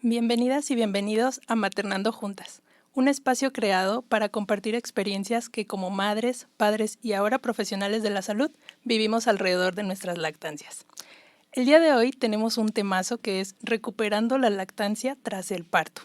Bienvenidas y bienvenidos a Maternando Juntas, un espacio creado para compartir experiencias que como madres, padres y ahora profesionales de la salud vivimos alrededor de nuestras lactancias. El día de hoy tenemos un temazo que es recuperando la lactancia tras el parto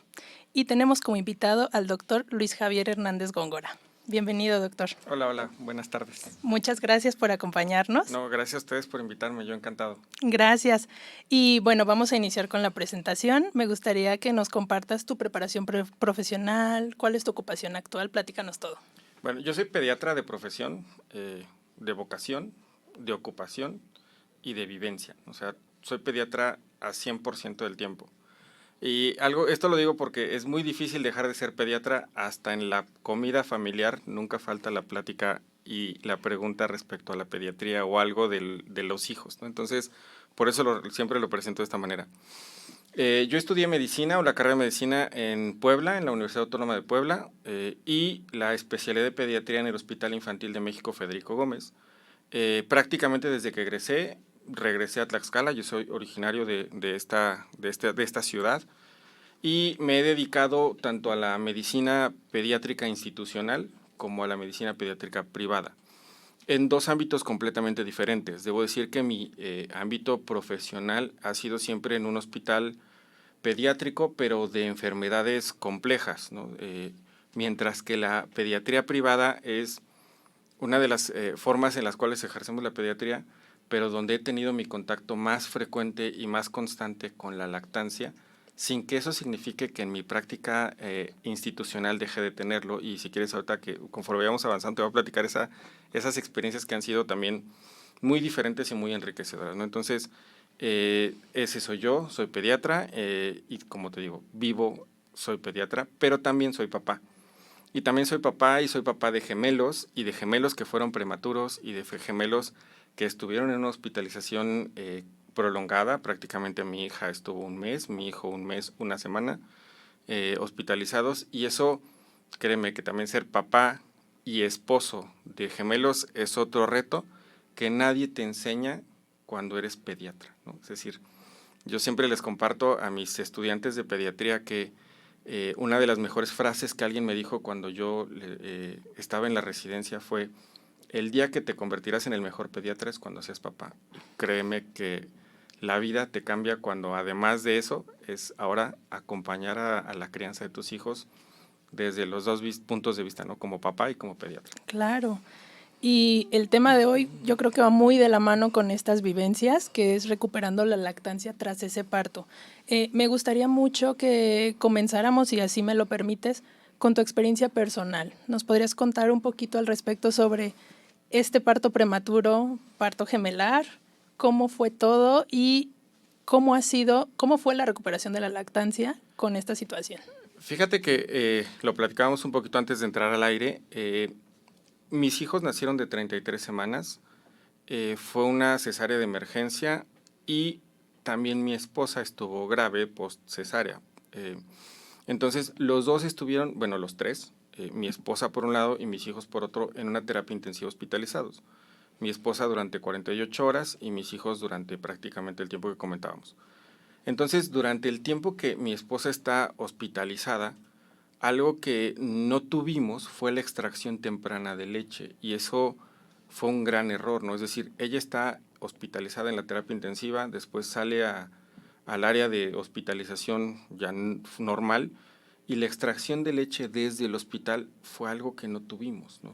y tenemos como invitado al doctor Luis Javier Hernández Góngora. Bienvenido, doctor. Hola, buenas tardes. Muchas gracias por acompañarnos. No, gracias a ustedes por invitarme, yo encantado. Gracias. Y bueno, vamos a iniciar con la presentación. Me gustaría que nos compartas tu preparación profesional, cuál es tu ocupación actual, platícanos todo. Bueno, yo soy pediatra de profesión, de vocación, de ocupación y de vivencia. O sea, soy pediatra a 100% del tiempo. Y esto lo digo porque es muy difícil dejar de ser pediatra. Hasta en la comida familiar nunca falta la plática y la pregunta respecto a la pediatría o algo de los hijos, ¿no? Entonces, por eso siempre lo presento de esta manera. Yo estudié medicina o la carrera de medicina en Puebla, en la Universidad Autónoma de Puebla, y la especialidad de pediatría en el Hospital Infantil de México Federico Gómez. Prácticamente desde que egresé, regresé a Tlaxcala. Yo soy originario de esta ciudad y me he dedicado tanto a la medicina pediátrica institucional como a la medicina pediátrica privada, en dos ámbitos completamente diferentes. Debo decir que mi ámbito profesional ha sido siempre en un hospital pediátrico, pero de enfermedades complejas, ¿no? Mientras que la pediatría privada es una de las formas en las cuales ejercemos la pediatría, pero donde he tenido mi contacto más frecuente y más constante con la lactancia, sin que eso signifique que en mi práctica institucional deje de tenerlo. Y si quieres, ahorita que conforme vayamos avanzando, te voy a platicar esas experiencias que han sido también muy diferentes y muy enriquecedoras, ¿no? Entonces, ese soy yo, soy pediatra y como te digo, soy pediatra, pero también soy papá. Y también soy papá y soy papá de gemelos y de gemelos que fueron prematuros y de gemelos que estuvieron en una hospitalización prolongada. Prácticamente mi hija estuvo un mes, mi hijo un mes, una semana hospitalizados. Y eso, créeme que también ser papá y esposo de gemelos es otro reto que nadie te enseña cuando eres pediatra, ¿no? Es decir, yo siempre les comparto a mis estudiantes de pediatría que una de las mejores frases que alguien me dijo cuando yo estaba en la residencia fue: el día que te convertirás en el mejor pediatra es cuando seas papá. Y créeme que la vida te cambia cuando, además de eso, es ahora acompañar a la crianza de tus hijos desde los dos puntos de vista, ¿no? Como papá y como pediatra. Claro. Y el tema de hoy yo creo que va muy de la mano con estas vivencias, que es recuperando la lactancia tras ese parto. Me gustaría mucho que comenzáramos, si así me lo permites, con tu experiencia personal. ¿Nos podrías contar un poquito al respecto sobre este parto prematuro, parto gemelar, cómo fue todo y cómo fue la recuperación de la lactancia con esta situación? Fíjate que lo platicábamos un poquito antes de entrar al aire. Mis hijos nacieron de 33 semanas, fue una cesárea de emergencia y también mi esposa estuvo grave post cesárea. Entonces los dos estuvieron, bueno, los tres, mi esposa por un lado y mis hijos por otro, en una terapia intensiva hospitalizados. Mi esposa durante 48 horas y mis hijos durante prácticamente el tiempo que comentábamos. Entonces, durante el tiempo que mi esposa está hospitalizada, algo que no tuvimos fue la extracción temprana de leche, y eso fue un gran error, ¿no? Es decir, ella está hospitalizada en la terapia intensiva, después sale al área de hospitalización ya normal, y la extracción de leche desde el hospital fue algo que no tuvimos, ¿no?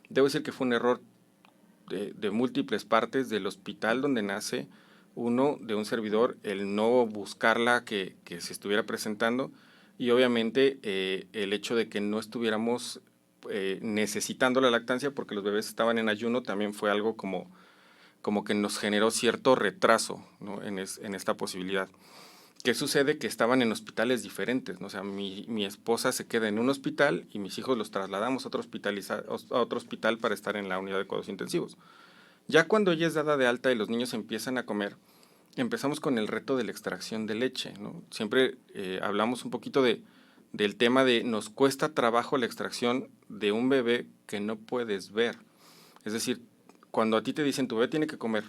Debo decir que fue un error de múltiples partes del hospital donde nace, uno, de un servidor, el no buscarla que se estuviera presentando, y obviamente el hecho de que no estuviéramos necesitando la lactancia porque los bebés estaban en ayuno también fue algo como que nos generó cierto retraso, ¿no? en esta posibilidad. ¿Qué sucede? Que estaban en hospitales diferentes, ¿no? O sea, mi esposa se queda en un hospital y mis hijos los trasladamos a otro hospital para estar en la unidad de cuidados intensivos. Ya cuando ella es dada de alta y los niños empiezan a comer, empezamos con el reto de la extracción de leche, ¿no? Siempre hablamos un poquito del tema de nos cuesta trabajo la extracción de un bebé que no puedes ver. Es decir, cuando a ti te dicen tu bebé tiene que comer,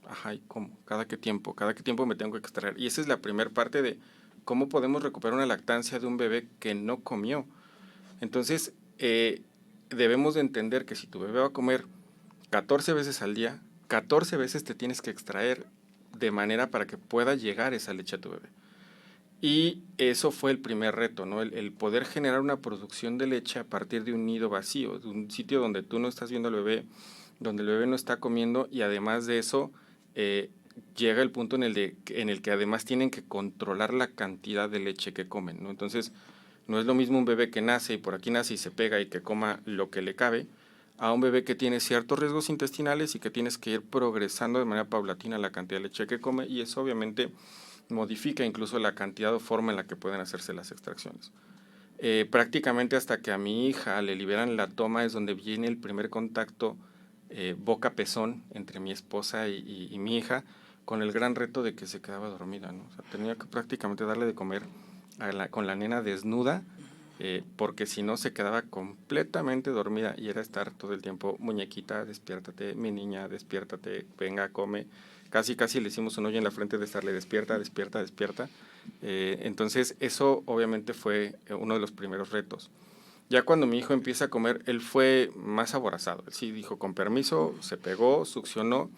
ajá, ¿y cómo? ¿Cada qué tiempo? ¿Cada qué tiempo me tengo que extraer? Y esa es la primera parte de ¿cómo podemos recuperar una lactancia de un bebé que no comió? Entonces, debemos de entender que si tu bebé va a comer 14 veces al día, 14 veces te tienes que extraer de manera para que pueda llegar esa leche a tu bebé. Y eso fue el primer reto, ¿no? El poder generar una producción de leche a partir de un nido vacío, de un sitio donde tú no estás viendo al bebé, donde el bebé no está comiendo, y además de eso, llega el punto en el que además tienen que controlar la cantidad de leche que comen, ¿no? Entonces, no es lo mismo un bebé que nace y por aquí nace y se pega y que coma lo que le cabe, a un bebé que tiene ciertos riesgos intestinales y que tienes que ir progresando de manera paulatina la cantidad de leche que come, y eso obviamente modifica incluso la cantidad o forma en la que pueden hacerse las extracciones. Prácticamente hasta que a mi hija le liberan la toma es donde viene el primer contacto boca-pezón entre mi esposa y mi hija, con el gran reto de que se quedaba dormida, ¿no? O sea, tenía que prácticamente darle de comer con la nena desnuda, porque si no se quedaba completamente dormida, y era estar todo el tiempo, muñequita, despiértate, mi niña, despiértate, venga, come. Casi le hicimos un hoyo en la frente de estarle despierta, despierta, despierta. Entonces eso obviamente fue uno de los primeros retos. Ya cuando mi hijo empieza a comer, él fue más aborazado. Él sí dijo con permiso, se pegó, succionó,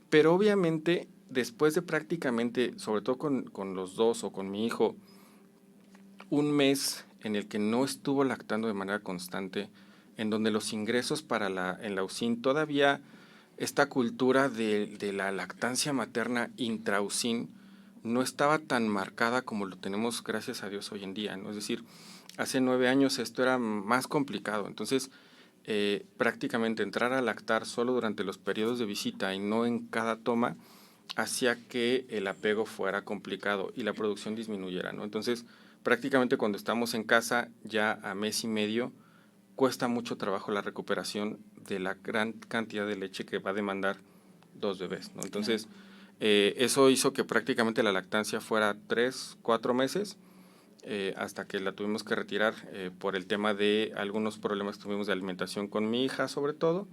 pero obviamente después de prácticamente, sobre todo con los dos o con mi hijo, un mes en el que no estuvo lactando de manera constante, en donde los ingresos en la USIN todavía esta cultura de la lactancia materna intrausín no estaba tan marcada como lo tenemos, gracias a Dios, hoy en día, ¿no? Es decir, hace 9 años esto era más complicado. Entonces, prácticamente entrar a lactar solo durante los periodos de visita y no en cada toma hacía que el apego fuera complicado y la producción disminuyera, ¿no? Entonces, prácticamente cuando estamos en casa ya a mes y medio, cuesta mucho trabajo la recuperación de la gran cantidad de leche que va a demandar 2 bebés, ¿no? Entonces, eso hizo que prácticamente la lactancia fuera 3, 4 meses, hasta que la tuvimos que retirar por el tema de algunos problemas que tuvimos de alimentación con mi hija sobre todo,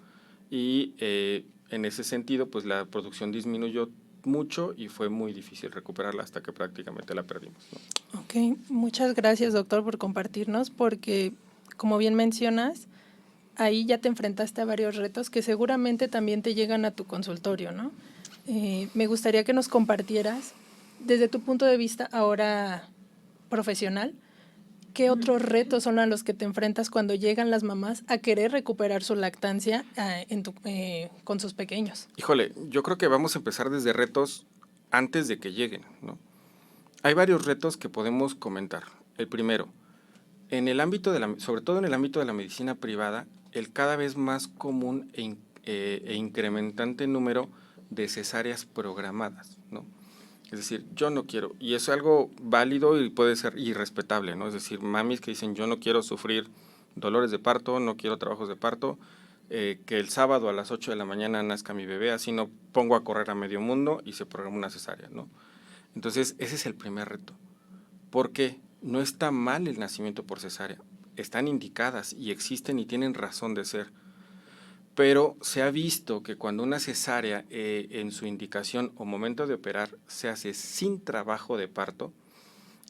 y en ese sentido pues la producción disminuyó mucho y fue muy difícil recuperarla hasta que prácticamente la perdimos, ¿no? Ok, muchas gracias, doctor, por compartirnos, porque como bien mencionas, ahí ya te enfrentaste a varios retos que seguramente también te llegan a tu consultorio, ¿no? Me gustaría que nos compartieras, desde tu punto de vista ahora profesional, ¿qué otros retos son a los que te enfrentas cuando llegan las mamás a querer recuperar su lactancia con sus pequeños? Híjole, yo creo que vamos a empezar desde retos antes de que lleguen, ¿no? Hay varios retos que podemos comentar. El primero, en el ámbito sobre todo en el ámbito de la medicina privada, el cada vez más común e incrementante número de cesáreas programadas, ¿no? Es decir, yo no quiero, y es algo válido y puede ser irrespetable, ¿no? Es decir, mamis que dicen, yo no quiero sufrir dolores de parto, no quiero trabajos de parto, que el sábado a las 8 de la mañana nazca mi bebé, así no pongo a correr a medio mundo y se programa una cesárea, ¿no? Entonces, ese es el primer reto. ¿Por qué? No está mal el nacimiento por cesárea, están indicadas y existen y tienen razón de ser, pero se ha visto que cuando una cesárea en su indicación o momento de operar se hace sin trabajo de parto,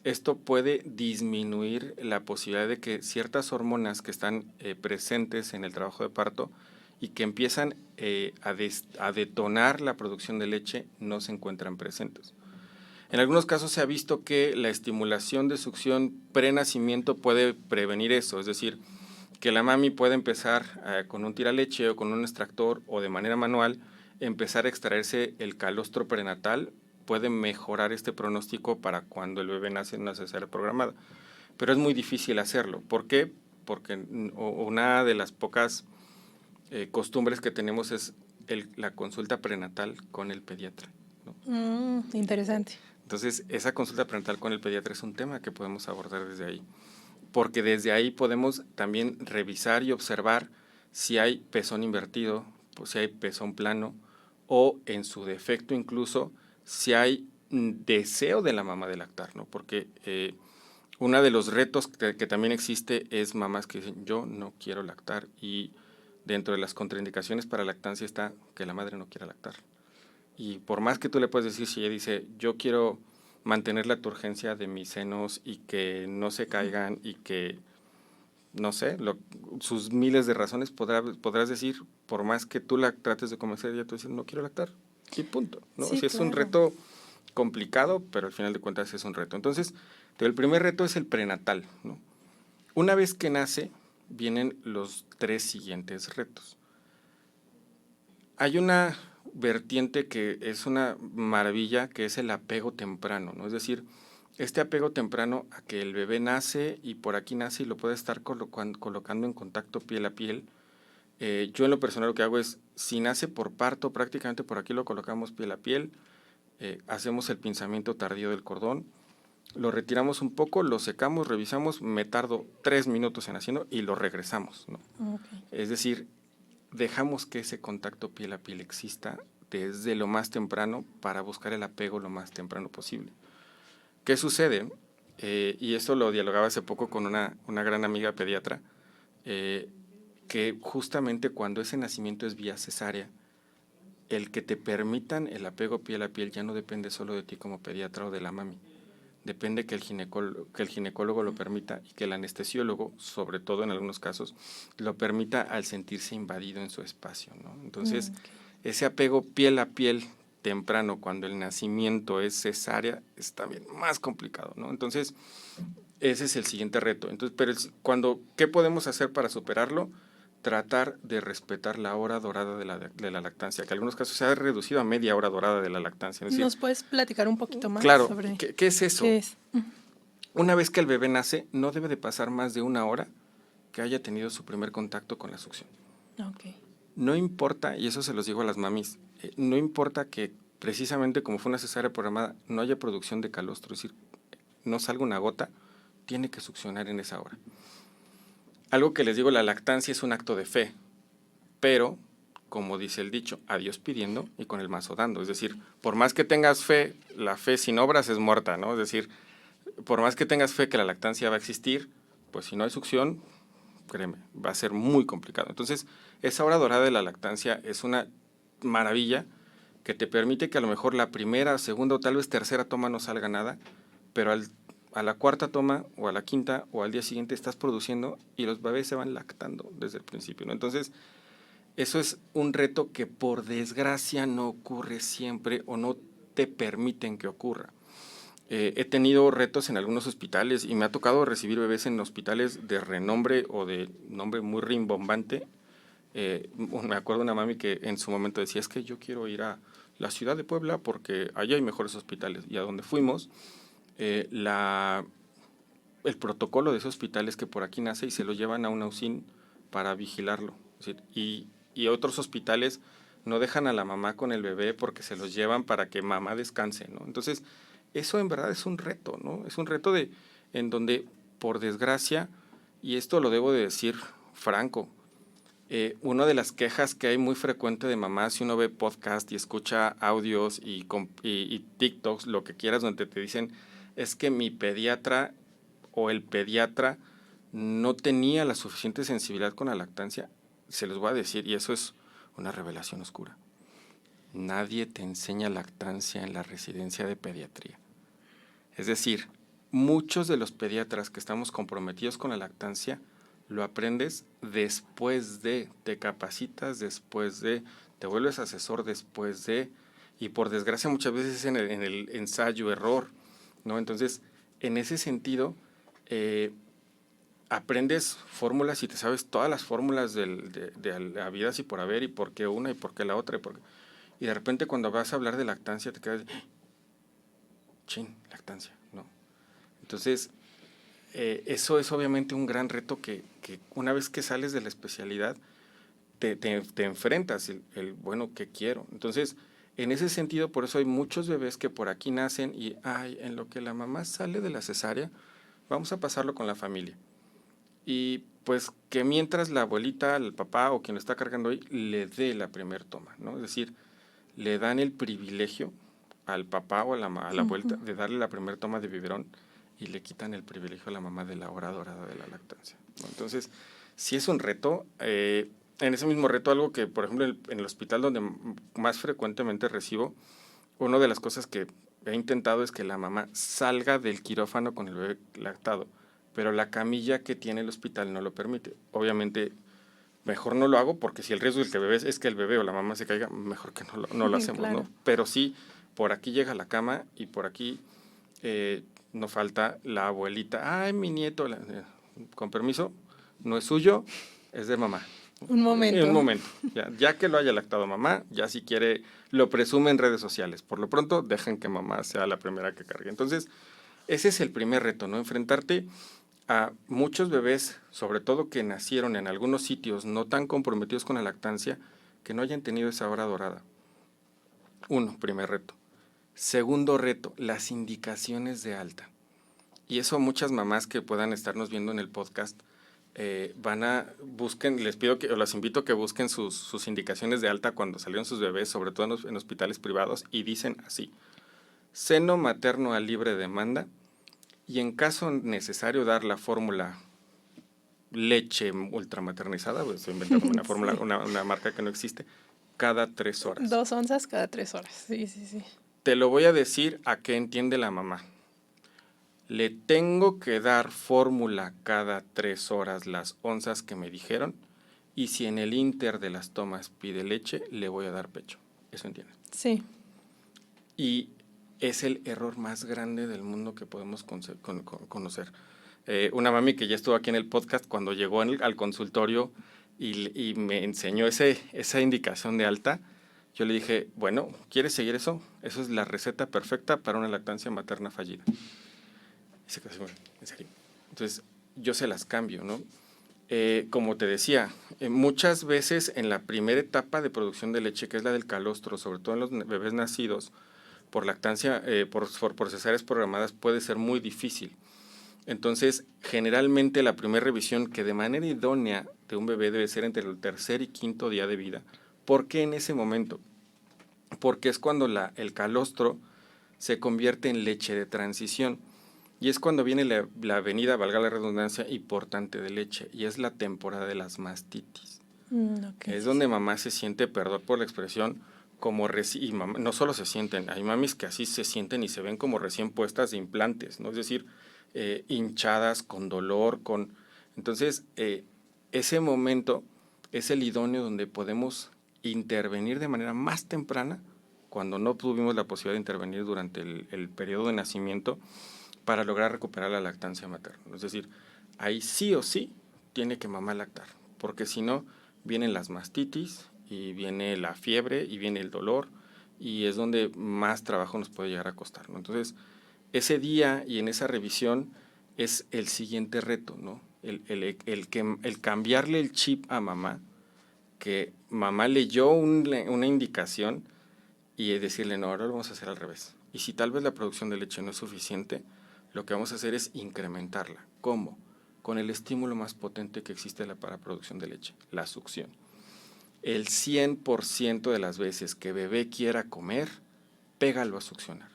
esto puede disminuir la posibilidad de que ciertas hormonas que están presentes en el trabajo de parto y que empiezan a detonar la producción de leche no se encuentran presentes. En algunos casos se ha visto que la estimulación de succión prenacimiento puede prevenir eso, es decir, que la mami puede empezar con un tiraleche o con un extractor o de manera manual empezar a extraerse el calostro prenatal, puede mejorar este pronóstico para cuando el bebé nace en una cesárea programada. Pero es muy difícil hacerlo. ¿Por qué? Porque una de las pocas costumbres que tenemos es la consulta prenatal con el pediatra, ¿no? Interesante. Entonces, esa consulta prenatal con el pediatra es un tema que podemos abordar desde ahí, porque desde ahí podemos también revisar y observar si hay pezón invertido, pues si hay pezón plano, o en su defecto incluso si hay deseo de la mamá de lactar, ¿no? Porque uno de los retos que también existe es mamás que dicen, yo no quiero lactar, y dentro de las contraindicaciones para lactancia está que la madre no quiera lactar. Y por más que tú le puedes decir, si ella dice, yo quiero mantener la turgencia de mis senos y que no se caigan y que, no sé, sus miles de razones podrás decir, por más que tú la trates de convencer, ya tú dices, no quiero lactar, y punto, ¿no? Sí, Si es un claro. reto complicado, pero al final de cuentas es un reto. Entonces, el primer reto es el prenatal, ¿no? Una vez que nace, vienen los 3 siguientes retos. Hay una vertiente que es una maravilla, que es el apego temprano, ¿no? Es decir, este apego temprano a que el bebé nace y por aquí nace y lo puede estar colocando en contacto piel a piel. Yo en lo personal lo que hago es, si nace por parto, prácticamente por aquí lo colocamos piel a piel, hacemos el pinzamiento tardío del cordón, lo retiramos un poco, lo secamos, revisamos, me tardo 3 minutos en haciendo y lo regresamos, ¿no? Okay. Es decir, dejamos que ese contacto piel a piel exista desde lo más temprano para buscar el apego lo más temprano posible. ¿Qué sucede? Y esto lo dialogaba hace poco con una gran amiga pediatra, que justamente cuando ese nacimiento es vía cesárea, el que te permitan el apego piel a piel ya no depende solo de ti como pediatra o de la mami. Depende que el ginecólogo lo permita y que el anestesiólogo, sobre todo en algunos casos, lo permita al sentirse invadido en su espacio, ¿no? Entonces, ese apego piel a piel temprano, cuando el nacimiento es cesárea, es también más complicado, ¿no? Entonces, ese es el siguiente reto. Entonces, pero ¿qué podemos hacer para superarlo? Tratar de respetar la hora dorada de la lactancia, que en algunos casos se ha reducido a media hora dorada de la lactancia. Es decir, ¿nos puedes platicar un poquito más claro, sobre ¿qué es eso? qué es? Una vez que el bebé nace, no debe de pasar más de 1 hora que haya tenido su primer contacto con la succión. Okay. No importa, y eso se los digo a las mamis, no importa que precisamente como fue una cesárea programada, no haya producción de calostro, es decir, no salga una gota, tiene que succionar en esa hora. Algo que les digo, la lactancia es un acto de fe, pero, como dice el dicho, a Dios pidiendo y con el mazo dando. Es decir, por más que tengas fe, la fe sin obras es muerta, ¿no? Es decir, por más que tengas fe que la lactancia va a existir, pues si no hay succión, créeme, va a ser muy complicado. Entonces, esa hora dorada de la lactancia es una maravilla que te permite que a lo mejor la primera, segunda o tal vez tercera toma no salga nada, pero a la cuarta toma o a la quinta o al día siguiente estás produciendo y los bebés se van lactando desde el principio, ¿no? Entonces, eso es un reto que por desgracia no ocurre siempre o no te permiten que ocurra. He tenido retos en algunos hospitales y me ha tocado recibir bebés en hospitales de renombre o de nombre muy rimbombante. Me acuerdo de una mami que en su momento decía, es que yo quiero ir a la ciudad de Puebla porque allá hay mejores hospitales. Y a donde fuimos, el protocolo de ese hospital es que por aquí nace y se lo llevan a una UCIN para vigilarlo. Es decir, y otros hospitales no dejan a la mamá con el bebé porque se los llevan para que mamá descanse, ¿no? Entonces, eso en verdad es un reto, ¿no? Es un reto en donde, por desgracia, y esto lo debo de decir franco, una de las quejas que hay muy frecuente de mamás, si uno ve podcast y escucha audios y TikToks, lo que quieras, donde te dicen, es que mi pediatra o el pediatra no tenía la suficiente sensibilidad con la lactancia, se los voy a decir, y eso es una revelación oscura. Nadie te enseña lactancia en la residencia de pediatría. Es decir, muchos de los pediatras que estamos comprometidos con la lactancia lo aprendes después de, te capacitas después de, te vuelves asesor después de, y por desgracia muchas veces en el ensayo-error, ¿no? Entonces, en ese sentido, aprendes fórmulas y te sabes todas las fórmulas de la vida y por haber y por qué una y por qué la otra. Y de repente cuando vas a hablar de lactancia te quedas, chin, lactancia, ¿no? Entonces, eso es obviamente un gran reto que una vez que sales de la especialidad te enfrentas, bueno, ¿qué quiero? Entonces, en ese sentido, por eso hay muchos bebés que por aquí nacen y, en lo que la mamá sale de la cesárea, vamos a pasarlo con la familia. Y pues que mientras la abuelita, el papá o quien lo está cargando ahí, le dé la primer toma, ¿no? Es decir, le dan el privilegio al papá o a la abuelita de darle la primera toma de biberón y le quitan el privilegio a la mamá de la hora dorada de la lactancia, ¿no? Entonces, sí es un reto. En ese mismo reto, algo que, por ejemplo, en el hospital donde más frecuentemente recibo, una de las cosas que he intentado es que la mamá salga del quirófano con el bebé lactado, pero la camilla que tiene el hospital no lo permite. Obviamente, mejor no lo hago porque si el riesgo del que bebé es que el bebé o la mamá se caiga, mejor que no lo hacemos, Claro. ¿no? Pero sí, por aquí llega la cama y por aquí no falta la abuelita. Ay, mi nieto, con permiso, no es suyo, es de mamá. Un En un momento. momento, ya que lo haya lactado mamá, ya si quiere lo presume en redes sociales. Por lo pronto, dejen que mamá sea la primera que cargue. Entonces, ese es el primer reto, ¿no? Enfrentarte a muchos bebés, sobre todo que nacieron en algunos sitios no tan comprometidos con la lactancia, que no hayan tenido esa hora dorada. Uno, primer reto. Segundo reto, las indicaciones de alta. Y eso muchas mamás que puedan estarnos viendo en el podcast busquen, les pido o las invito a que busquen sus indicaciones de alta cuando salieron sus bebés, sobre todo en hospitales privados, y dicen así: seno materno a libre demanda, y en caso necesario dar la fórmula leche ultramaternizada, pues estoy inventando una fórmula, Sí. una marca que no existe, cada 3 horas. 2 onzas cada 3 horas. Sí, sí, sí. Te lo voy a decir a qué entiende la mamá. Le tengo que dar fórmula cada 3 horas las onzas que me dijeron, y si en el inter de las tomas pide leche, le voy a dar pecho. ¿Eso entiendes? Sí. Y es el error más grande del mundo que podemos conocer. Una mami que ya estuvo aquí en el podcast, cuando llegó al consultorio y me enseñó esa indicación de alta, yo le dije, bueno, ¿quieres seguir eso? Eso es la receta perfecta para una lactancia materna fallida. Y se quedó así, ¿en serio? Entonces, yo se las cambio, ¿no? Como te decía, muchas veces en la primera etapa de producción de leche, que es la del calostro, sobre todo en los bebés nacidos, por lactancia, por cesáreas programadas, puede ser muy difícil. Entonces, generalmente la primera revisión, que de manera idónea de un bebé debe ser entre el tercer y quinto día de vida. ¿Por qué en ese momento? Porque es cuando el calostro se convierte en leche de transición. Y es cuando viene la venida, valga la redundancia, importante de leche. Y es la temporada de las mastitis. Okay, Es sí, donde sí. mamá se siente, perdón por la expresión, como y no solo se sienten, hay mamis que así se sienten y se ven como recién puestas de implantes, ¿no? Es decir, hinchadas, con dolor, Entonces, ese momento es el idóneo donde podemos intervenir de manera más temprana, cuando no tuvimos la posibilidad de intervenir durante el periodo de nacimiento, para lograr recuperar la lactancia materna. Es decir, ahí sí o sí tiene que mamá lactar, porque si no, vienen las mastitis y viene la fiebre y viene el dolor, y es donde más trabajo nos puede llegar a costar, ¿no? Entonces, ese día y en esa revisión es el siguiente reto, ¿no? El cambiarle el chip a mamá, que mamá leyó una indicación, y decirle, no, ahora lo vamos a hacer al revés. Y si tal vez la producción de leche no es suficiente, lo que vamos a hacer es incrementarla. ¿Cómo? Con el estímulo más potente que existe para producción de leche, la succión. El 100% de las veces que bebé quiera comer, pégalo a succionar.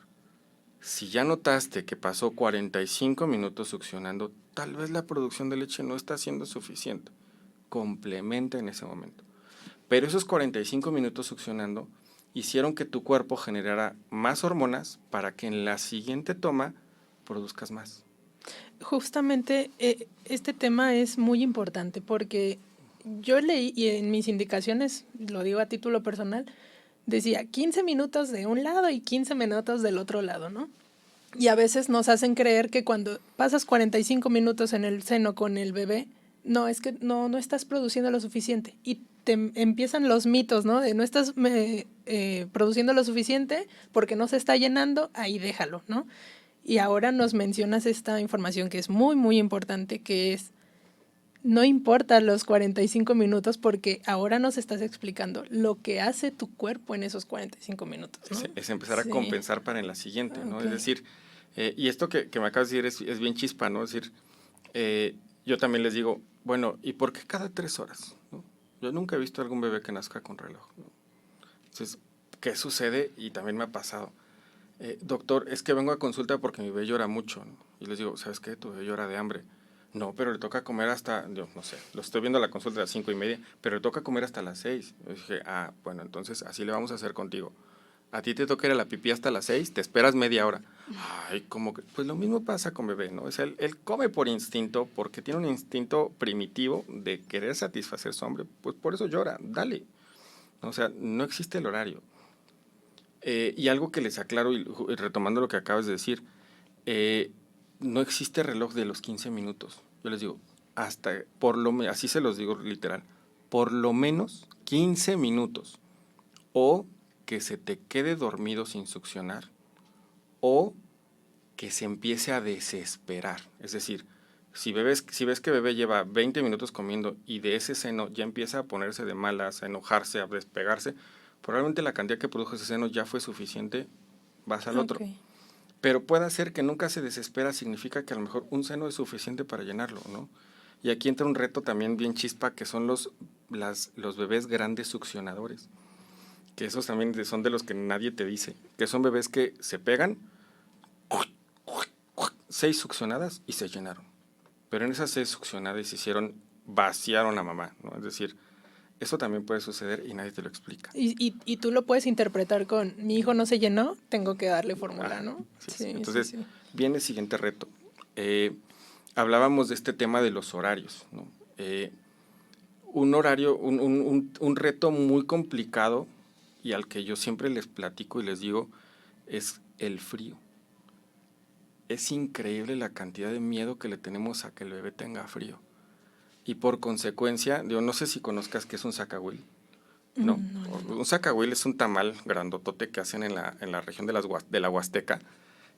Si ya notaste que pasó 45 minutos succionando, tal vez la producción de leche no está siendo suficiente. Complementa en ese momento. Pero esos 45 minutos succionando hicieron que tu cuerpo generara más hormonas para que en la siguiente toma produzcas más. Justamente este tema es muy importante porque yo leí, y en mis indicaciones, lo digo a título personal, decía 15 minutos de un lado y 15 minutos del otro lado, ¿no? Y a veces nos hacen creer que cuando pasas 45 minutos en el seno con el bebé, no, es que no estás produciendo lo suficiente. Y te empiezan los mitos, ¿no? De no estás produciendo lo suficiente porque no se está llenando, ahí déjalo, ¿no? Y ahora nos mencionas esta información que es muy, muy importante, que es, no importa los 45 minutos porque ahora nos estás explicando lo que hace tu cuerpo en esos 45 minutos, ¿no? Es empezar a compensar para en la siguiente, ¿no? Okay. Es decir, y esto que me acabas de decir es bien chispa, ¿no? Es decir, yo también les digo, bueno, ¿y por qué cada 3 horas? ¿No? Yo nunca he visto a algún bebé que nazca con reloj, ¿no? Entonces, ¿qué sucede? Y también me ha pasado. Doctor, es que vengo a consulta porque mi bebé llora mucho, ¿no? Y les digo, ¿sabes qué? Tu bebé llora de hambre. No, pero le toca comer hasta, yo no sé, lo estoy viendo a la consulta a las 5:30, pero le toca comer hasta las 6. Yo dije, bueno, entonces así le vamos a hacer contigo. A ti te toca ir a la pipí hasta las 6, te esperas media hora. Ay, como que, pues lo mismo pasa con bebé, ¿no? O sea, él come por instinto, porque tiene un instinto primitivo de querer satisfacer su hambre, pues por eso llora, dale. O sea, no existe el horario. Y algo que les aclaro, y retomando lo que acabas de decir, no existe reloj de los 15 minutos. Yo les digo, así se los digo literal, por lo menos 15 minutos. O que se te quede dormido sin succionar, o que se empiece a desesperar. Es decir, si ves que bebé lleva 20 minutos comiendo y de ese seno ya empieza a ponerse de malas, a enojarse, a despegarse, probablemente la cantidad que produjo ese seno ya fue suficiente, vas al otro. Ok. Pero puede ser que nunca se desespera, significa que a lo mejor un seno es suficiente para llenarlo, ¿no? Y aquí entra un reto también bien chispa, que son los bebés grandes succionadores, que esos también son de los que nadie te dice, que son bebés que se pegan, 6 succionadas y se llenaron. Pero en esas 6 succionadas vaciaron a mamá, ¿no? Es decir, eso también puede suceder y nadie te lo explica. Y tú lo puedes interpretar con, mi hijo no se llenó, tengo que darle fórmula, ¿no? Sí. Entonces, viene el siguiente reto. Hablábamos de este tema de los horarios, ¿no? Un reto muy complicado y al que yo siempre les platico y les digo es el frío. Es increíble la cantidad de miedo que le tenemos a que el bebé tenga frío. Y por consecuencia, yo no sé si conozcas qué es un zacahuil, ¿no? No. Un zacahuil es un tamal grandotote que hacen en la región de la Huasteca,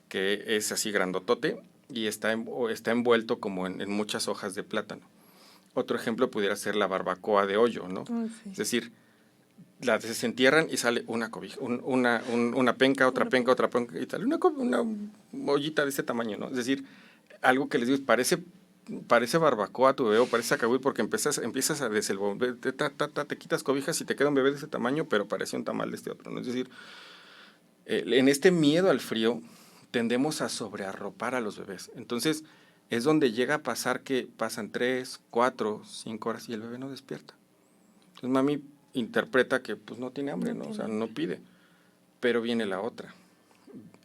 que es así grandotote y está envuelto como en muchas hojas de plátano. Otro ejemplo pudiera ser la barbacoa de hoyo, ¿no? Sí. Es decir, las desentierran y sale una cobija, una penca, otra penca, otra penca y tal, una ollita de ese tamaño, ¿no? Es decir, algo que les digo, parece barbacoa tu bebé o parece zacahuil porque empiezas a desenvolver, te quitas cobijas y te queda un bebé de ese tamaño, pero parece un tamal de este otro, ¿no? Es decir, en este miedo al frío tendemos a sobrearropar a los bebés. Entonces, es donde llega a pasar que pasan 3, 4, 5 horas y el bebé no despierta. Entonces, mami interpreta que pues no tiene hambre, ¿no? O sea, no pide. Pero viene la otra.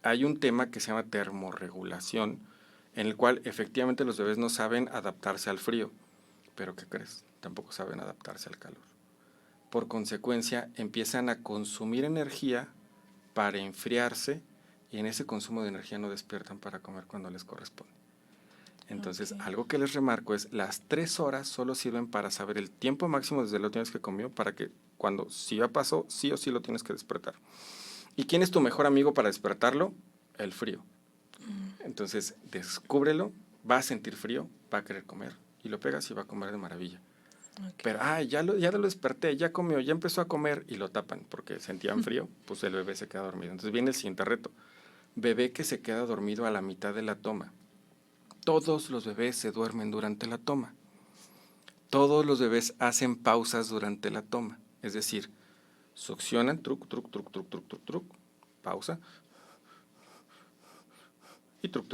Hay un tema que se llama termorregulación, en el cual efectivamente los bebés no saben adaptarse al frío. Pero ¿qué crees? Tampoco saben adaptarse al calor. Por consecuencia, empiezan a consumir energía para enfriarse y en ese consumo de energía no despiertan para comer cuando les corresponde. Entonces, algo que les remarco es, las 3 horas solo sirven para saber el tiempo máximo desde la última vez que comió, para que cuando si ya pasó, sí o sí lo tienes que despertar. ¿Y quién es tu mejor amigo para despertarlo? El frío. Entonces, descúbrelo, va a sentir frío, va a querer comer, y lo pegas y va a comer de maravilla. Pero, ya lo desperté, ya comió, ya empezó a comer, y lo tapan porque sentían frío, pues el bebé se queda dormido. Entonces viene el siguiente reto. Bebé que se queda dormido a la mitad de la toma. Todos los bebés se duermen durante la toma. Todos los bebés hacen pausas durante la toma. Es decir, succionan, truc, pausa, y truc.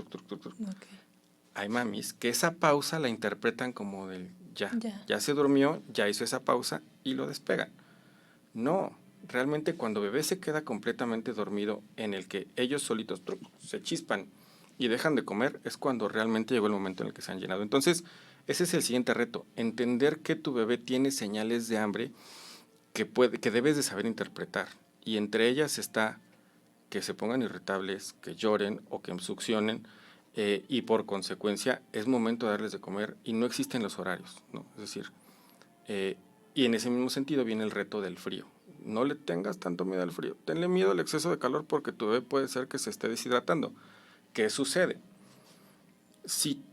Hay mamis que esa pausa la interpretan como del ya se durmió, ya hizo esa pausa y lo despegan. No, realmente cuando bebé se queda completamente dormido, en el que ellos solitos se chispan y dejan de comer, es cuando realmente llegó el momento en el que se han llenado. Entonces, ese es el siguiente reto, entender que tu bebé tiene señales de hambre que debes de saber interpretar. Y entre ellas está que se pongan irritables, que lloren o que succionen, y por consecuencia es momento de darles de comer y no existen los horarios, ¿no? Es decir, y en ese mismo sentido viene el reto del frío. No le tengas tanto miedo al frío, tenle miedo al exceso de calor porque tu bebé puede ser que se esté deshidratando. ¿Qué sucede? Si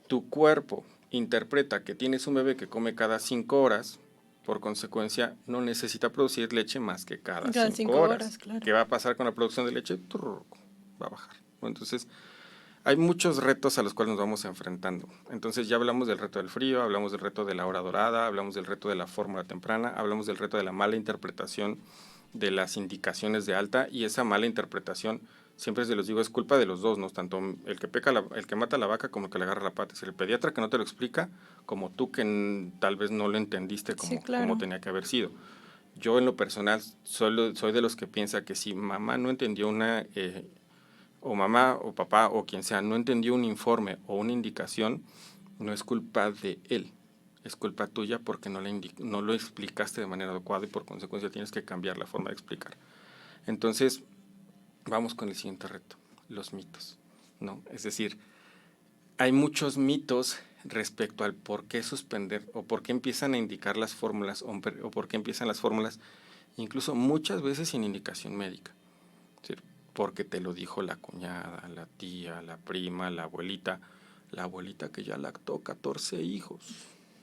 tu cuerpo interpreta que tienes un bebé que come cada 5 horas, por consecuencia no necesita producir leche más que cada 5 horas. Claro. ¿Qué va a pasar con la producción de leche? Va a bajar. Entonces, hay muchos retos a los cuales nos vamos enfrentando. Entonces ya hablamos del reto del frío, hablamos del reto de la hora dorada, hablamos del reto de la fórmula temprana, hablamos del reto de la mala interpretación de las indicaciones de alta, y esa mala interpretación, siempre se los digo, es culpa de los dos, ¿no? Tanto el que mata la vaca como el que le agarra la pata. Es decir, el pediatra que no te lo explica, como tú que tal vez no lo entendiste como tenía que haber sido. Yo en lo personal soy de los que piensa que si mamá no entendió o mamá o papá o quien sea, no entendió un informe o una indicación, no es culpa de él, es culpa tuya porque no lo explicaste de manera adecuada y por consecuencia tienes que cambiar la forma de explicar. Entonces, vamos con el siguiente reto, los mitos, ¿no? Es decir, hay muchos mitos respecto al por qué suspender o por qué empiezan a indicar las fórmulas o por qué empiezan las fórmulas, incluso muchas veces sin indicación médica. Es decir, porque te lo dijo la cuñada, la tía, la prima, la abuelita que ya lactó 14 hijos.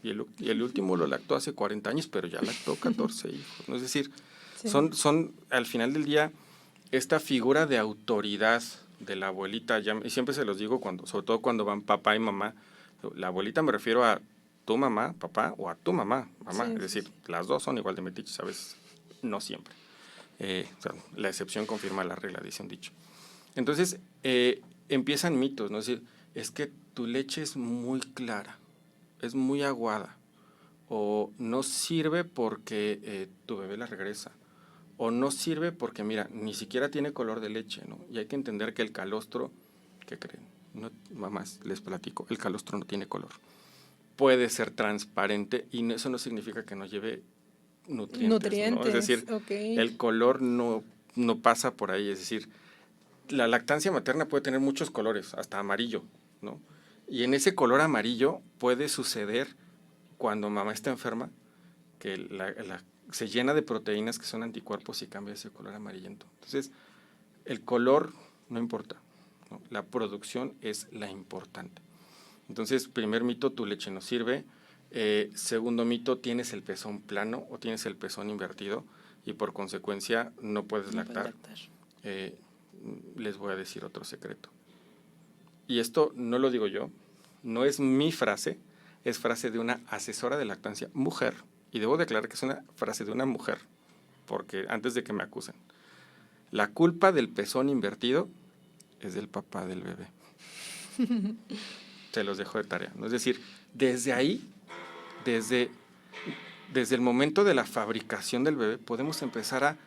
Y el último lo lactó hace 40 años, pero ya lactó 14 hijos. ¿No? Es decir, Sí. son al final del día esta figura de autoridad de la abuelita, y siempre se los digo, sobre todo cuando van papá y mamá, la abuelita me refiero a tu mamá, papá, o a tu mamá, mamá. Sí, Es decir, las dos son igual de metiches, a veces, no siempre. O sea, la excepción confirma la regla, dice un dicho. Entonces, empiezan mitos, ¿no? Es decir, es que tu leche es muy clara, es muy aguada, o no sirve porque tu bebé la regresa, o no sirve porque, mira, ni siquiera tiene color de leche, ¿no? Y hay que entender que el calostro, ¿qué creen? No, mamás, les platico, el calostro no tiene color. Puede ser transparente y eso no significa que no lleve nutrientes, ¿no? Es decir, okay. El color no pasa por ahí, es decir, la lactancia materna puede tener muchos colores, hasta amarillo, ¿no? Y en ese color amarillo puede suceder cuando mamá está enferma, que se llena de proteínas que son anticuerpos y cambia ese color amarillento. Entonces, el color no importa, ¿no? La producción es la importante. Entonces, primer mito, tu leche no sirve. Segundo mito, tienes el pezón plano o tienes el pezón invertido y por consecuencia no puedes lactar. Les voy a decir otro secreto. Y esto no lo digo yo, no es mi frase, es frase de una asesora de lactancia, mujer. Y debo declarar que es una frase de una mujer, porque antes de que me acusen. La culpa del pezón invertido es del papá del bebé. Se los dejo de tarea, ¿no? Es decir, desde ahí, desde el momento de la fabricación del bebé, podemos empezar a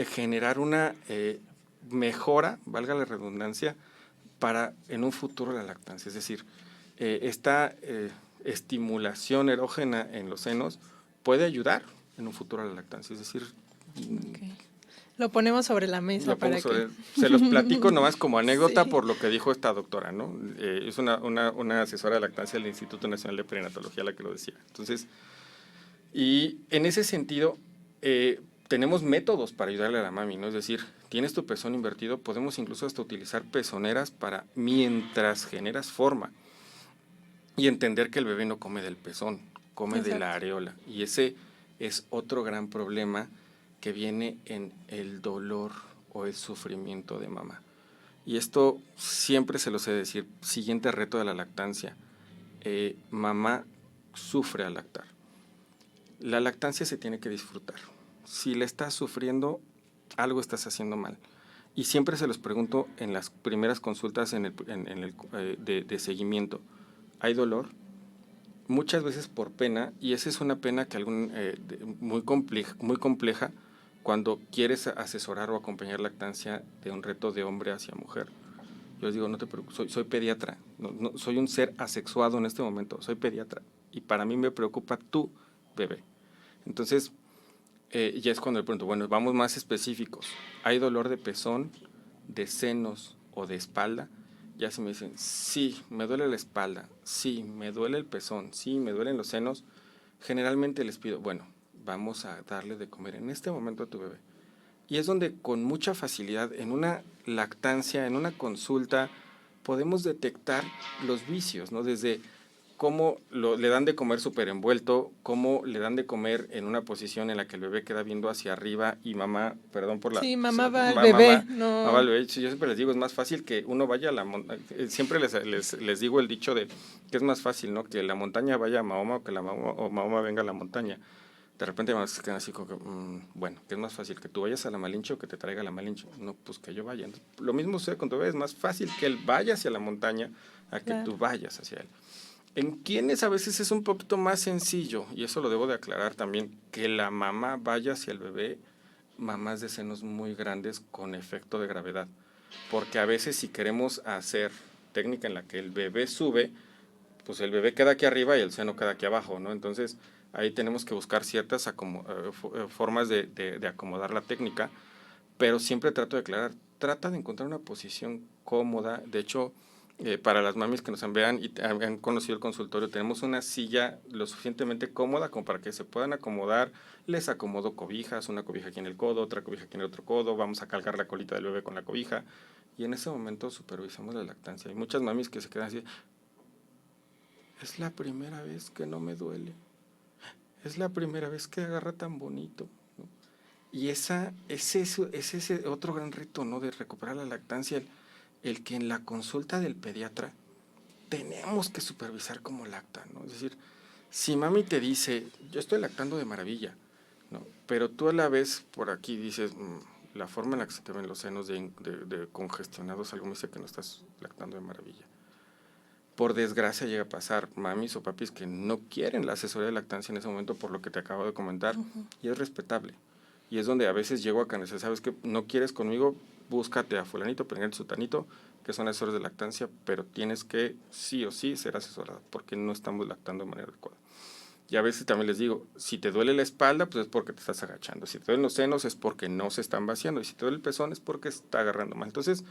generar una mejora, valga la redundancia, para en un futuro la lactancia. Es decir, esta estimulación erógena en los senos puede ayudar en un futuro a la lactancia. Es decir, okay. Lo ponemos sobre la mesa para que... Se los platico nomás como anécdota sí. por lo que dijo esta doctora, ¿no? Es una asesora de lactancia del Instituto Nacional de Perinatología la que lo decía. Entonces, y en ese sentido, tenemos métodos para ayudarle a la mami, ¿no? Es decir, tienes tu pezón invertido, podemos incluso hasta utilizar pezoneras para mientras generas forma y entender que el bebé no come del pezón, come de la areola. Y ese es otro gran problema que viene en el dolor o el sufrimiento de mamá. Y esto siempre se lo sé decir, siguiente reto de la lactancia, mamá sufre al lactar. La lactancia se tiene que disfrutar. Si la estás sufriendo, algo estás haciendo mal. Y siempre se los pregunto en las primeras consultas de seguimiento. ¿Hay dolor? Muchas veces por pena, y esa es una pena que muy compleja cuando quieres asesorar o acompañar lactancia de un reto de hombre hacia mujer. Yo les digo, no te preocupes, soy pediatra, no, soy un ser asexuado en este momento, soy pediatra, y para mí me preocupa tu bebé. Entonces, ya es cuando le pregunto, bueno, vamos más específicos. ¿Hay dolor de pezón, de senos o de espalda? Ya se me dicen, sí, me duele la espalda, sí, me duele el pezón, sí, me duelen los senos. Generalmente les pido, bueno, vamos a darle de comer en este momento a tu bebé. Y es donde con mucha facilidad, en una lactancia, en una consulta, podemos detectar los vicios, ¿no? Desde cómo le dan de comer súper envuelto, cómo le dan de comer en una posición en la que el bebé queda viendo hacia arriba y mamá, perdón por la... Sí, mamá va al bebé. Mamá va al bebé. Yo siempre les digo, es más fácil que uno vaya a la montaña. Siempre les digo el dicho de que es más fácil, ¿no? Que la montaña vaya a Mahoma o que Mahoma venga a la montaña. De repente me quedan así como que, bueno, que es más fácil que tú vayas a la Malinche o que te traiga la Malinche. No, pues que yo vaya. Entonces, lo mismo sucede con tu bebé, es más fácil que él vaya hacia la montaña a que tú vayas hacia él. En quienes a veces es un poquito más sencillo, y eso lo debo de aclarar también, que la mamá vaya hacia el bebé, mamás de senos muy grandes con efecto de gravedad. Porque a veces si queremos hacer técnica en la que el bebé sube, pues el bebé queda aquí arriba y el seno queda aquí abajo, ¿no? Entonces ahí tenemos que buscar ciertas formas de acomodar la técnica, pero siempre trato de aclarar, trata de encontrar una posición cómoda. De hecho, para las mamis que nos vean y han conocido el consultorio, tenemos una silla lo suficientemente cómoda como para que se puedan acomodar. Les acomodo cobijas, una cobija aquí en el codo, otra cobija aquí en el otro codo, vamos a calcar la colita del bebé con la cobija y en ese momento supervisamos la lactancia. Hay muchas mamis que se quedan así, es la primera vez que no me duele, es la primera vez que agarra tan bonito, ¿no? Y es ese otro gran reto, ¿no? De recuperar la lactancia, el que en la consulta del pediatra tenemos que supervisar cómo lacta, ¿no? Es decir, si mami te dice, yo estoy lactando de maravilla, ¿no? Pero tú a la vez por aquí dices, la forma en la que se te ven los senos de congestionados, algo me dice que no estás lactando de maravilla. Por desgracia llega a pasar mamis o papis que no quieren la asesoría de lactancia en ese momento por lo que te acabo de comentar, y es respetable. Y es donde a veces llego a canecer, ¿sabes qué? No quieres conmigo, búscate a fulanito, perenganito, sutanito, que son asesores de lactancia, pero tienes que sí o sí ser asesorada, porque no estamos lactando de manera adecuada. Y a veces también les digo, si te duele la espalda, pues es porque te estás agachando. Si te duelen los senos es porque no se están vaciando. Y si te duele el pezón es porque está agarrando mal. Entonces,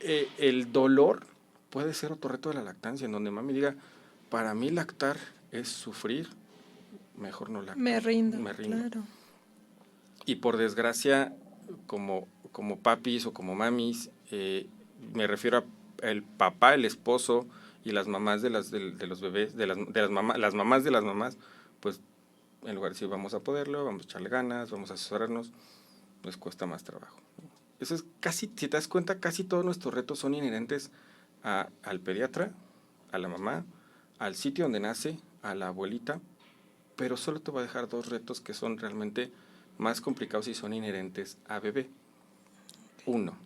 el dolor puede ser otro reto de la lactancia, en donde mami diga, para mí lactar es sufrir, mejor no lacto. Me rindo, Me rindo. claro. Y por desgracia, como papis o como mamis, me refiero a el papá, el esposo y las mamás de los bebés, las mamás de las mamás, pues en lugar de decir vamos a poderlo, vamos a echarle ganas, vamos a asesorarnos, pues cuesta más trabajo. Eso es casi, si te das cuenta, casi todos nuestros retos son inherentes al pediatra, a la mamá, al sitio donde nace, a la abuelita, pero solo te voy a dejar dos retos que son realmente más complicados y son inherentes a bebé. Uno,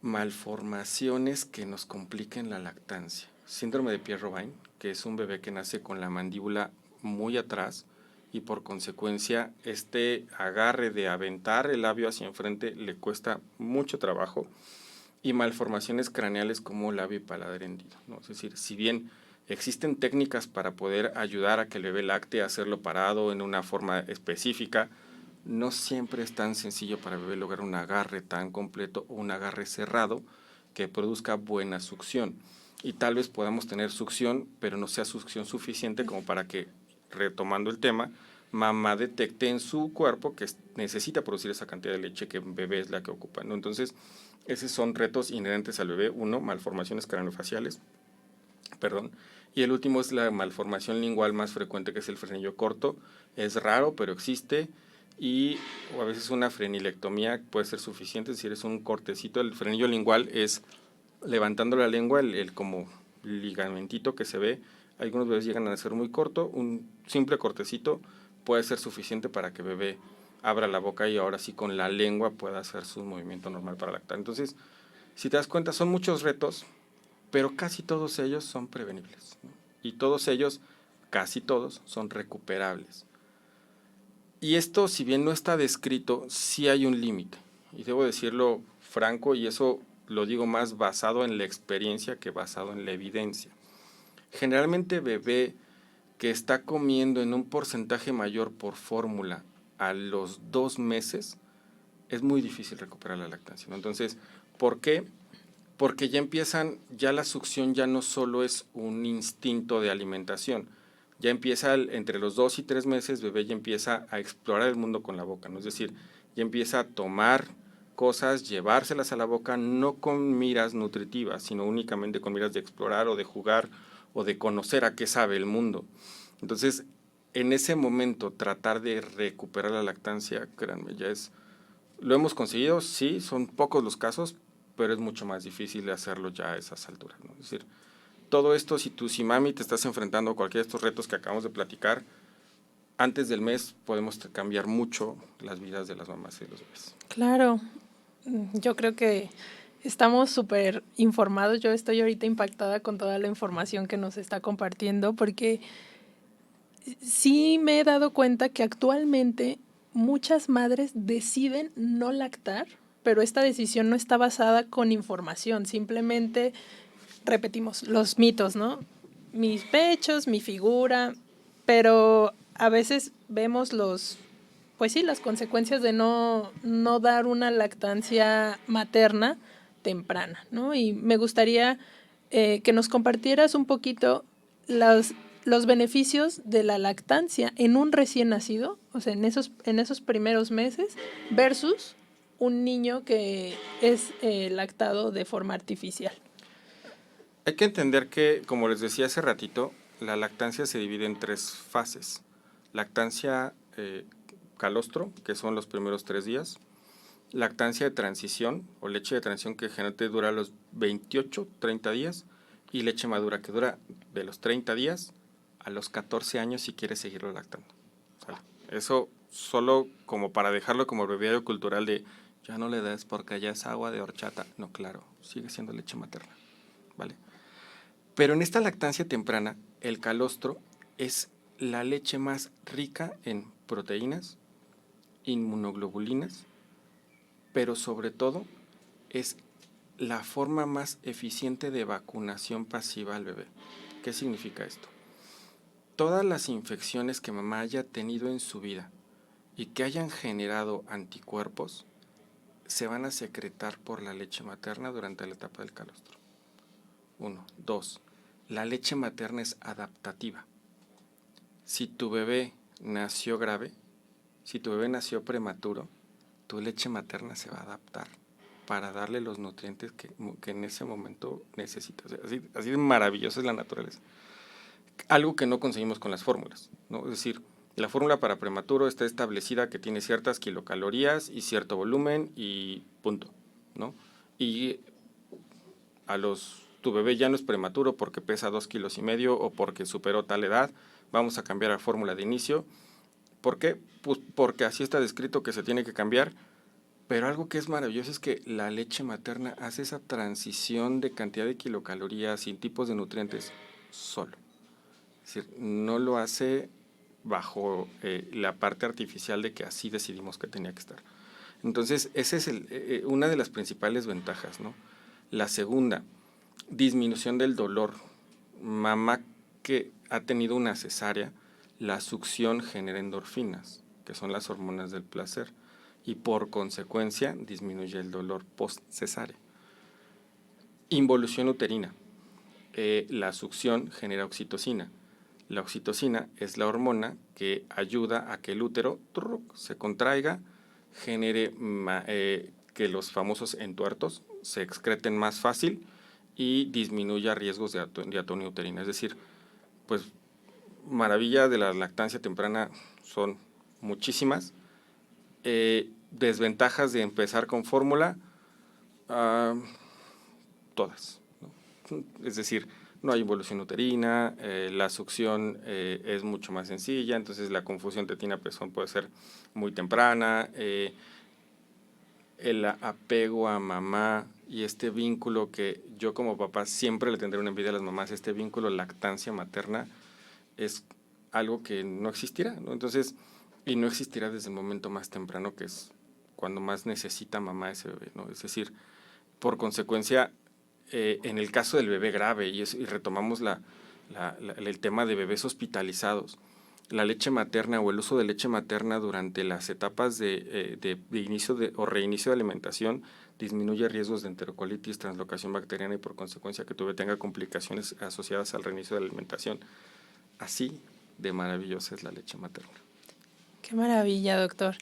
malformaciones que nos compliquen la lactancia. Síndrome de Pierre-Robin, que es un bebé que nace con la mandíbula muy atrás y por consecuencia este agarre de aventar el labio hacia enfrente le cuesta mucho trabajo. Y malformaciones craneales como labio y paladar hendido, ¿no? Es decir, si bien existen técnicas para poder ayudar a que el bebé lacte, hacerlo parado en una forma específica, no siempre es tan sencillo para el bebé lograr un agarre tan completo o un agarre cerrado que produzca buena succión. Y tal vez podamos tener succión, pero no sea succión suficiente como para que, retomando el tema, mamá detecte en su cuerpo que necesita producir esa cantidad de leche que el bebé es la que ocupa, ¿no? Entonces, esos son retos inherentes al bebé. Uno, malformaciones craneofaciales, perdón. Y el último es la malformación lingual más frecuente, que es el frenillo corto. Es raro, pero existe. Y o a veces una frenilectomía puede ser suficiente, es decir, es un cortecito. El frenillo lingual es levantando la lengua, el como ligamentito que se ve. Algunos bebés llegan a ser muy corto. Un simple cortecito puede ser suficiente para que el bebé abra la boca y ahora sí con la lengua pueda hacer su movimiento normal para lactar. Entonces, si te das cuenta, son muchos retos, pero casi todos ellos son prevenibles, ¿no? Y todos ellos, casi todos, son recuperables. Y esto, si bien no está descrito, sí hay un límite. Y debo decirlo franco, y eso lo digo más basado en la experiencia que basado en la evidencia. Generalmente bebé que está comiendo en un porcentaje mayor por fórmula a los 2 meses, es muy difícil recuperar la lactancia, ¿no? Entonces, ¿por qué? Porque ya la succión ya no solo es un instinto de alimentación, ya empieza entre los 2 y 3 meses, bebé ya empieza a explorar el mundo con la boca, ¿no? Es decir, ya empieza a tomar cosas, llevárselas a la boca, no con miras nutritivas, sino únicamente con miras de explorar o de jugar o de conocer a qué sabe el mundo. Entonces, en ese momento, tratar de recuperar la lactancia, créanme, lo hemos conseguido, sí, son pocos los casos, pero es mucho más difícil de hacerlo ya a esas alturas, ¿no? Es decir, todo esto, si mami te estás enfrentando a cualquiera de estos retos que acabamos de platicar, antes del mes podemos cambiar mucho las vidas de las mamás y de los bebés. Claro, yo creo que estamos súper informados. Yo estoy ahorita impactada con toda la información que nos está compartiendo, porque sí me he dado cuenta que actualmente muchas madres deciden no lactar, pero esta decisión no está basada con información, simplemente repetimos los mitos, ¿no? Mis pechos, mi figura, pero a veces vemos pues sí, las consecuencias de no dar una lactancia materna temprana, ¿no? Y me gustaría que nos compartieras un poquito los beneficios de la lactancia en un recién nacido, o sea, en esos primeros meses, versus un niño que es lactado de forma artificial. Hay que entender que, como les decía hace ratito, la lactancia se divide en 3 fases. Lactancia calostro, que son los primeros 3 días. Lactancia de transición o leche de transición, que generalmente dura los 28, 30 días. Y leche madura, que dura de los 30 días a los 14 años si quieres seguirlo lactando. ¿Sale? Eso solo como para dejarlo como breviario cultural de ya no le des porque ya es agua de horchata. No, claro, sigue siendo leche materna. ¿Vale? Pero en esta lactancia temprana, el calostro es la leche más rica en proteínas, inmunoglobulinas, pero sobre todo es la forma más eficiente de vacunación pasiva al bebé. ¿Qué significa esto? Todas las infecciones que mamá haya tenido en su vida y que hayan generado anticuerpos se van a secretar por la leche materna durante la etapa del calostro. 1. 2. La leche materna es adaptativa. Si tu bebé nació grave, si tu bebé nació prematuro, tu leche materna se va a adaptar para darle los nutrientes que en ese momento necesita. O sea, así de maravillosa es la naturaleza. Algo que no conseguimos con las fórmulas, ¿no? Es decir, la fórmula para prematuro está establecida que tiene ciertas kilocalorías y cierto volumen y punto, ¿no? Y tu bebé ya no es prematuro porque pesa 2,5 kilos o porque superó tal edad, vamos a cambiar la fórmula de inicio. ¿Por qué? Pues porque así está descrito que se tiene que cambiar, pero algo que es maravilloso es que la leche materna hace esa transición de cantidad de kilocalorías y tipos de nutrientes solo. Es decir, no lo hace bajo la parte artificial de que así decidimos que tenía que estar. Entonces, esa es una de las principales ventajas, ¿no? La segunda, disminución del dolor. Mamá que ha tenido una cesárea, la succión genera endorfinas, que son las hormonas del placer, y por consecuencia disminuye el dolor post-cesárea. Involución uterina. La succión genera oxitocina. La oxitocina es la hormona que ayuda a que el útero se contraiga, genere que los famosos entuertos se excreten más fácil y disminuya riesgos de atonia uterina. Es decir, pues maravilla de la lactancia temprana son muchísimas. Desventajas de empezar con fórmula, todas, ¿no? Es decir, no hay involución uterina, la succión es mucho más sencilla, entonces la confusión tetina-pezón puede ser muy temprana, el apego a mamá y este vínculo que yo como papá siempre le tendré una envidia a las mamás, este vínculo lactancia materna es algo que no existirá, ¿no? Entonces, y no existirá desde el momento más temprano, que es cuando más necesita mamá ese bebé, ¿no? Es decir, por consecuencia, en el caso del bebé grave, y retomamos el tema de bebés hospitalizados, la leche materna o el uso de leche materna durante las etapas de inicio o reinicio de alimentación disminuye riesgos de enterocolitis, translocación bacteriana y por consecuencia que tu bebé tenga complicaciones asociadas al reinicio de la alimentación. Así de maravillosa es la leche materna. Qué maravilla, doctor.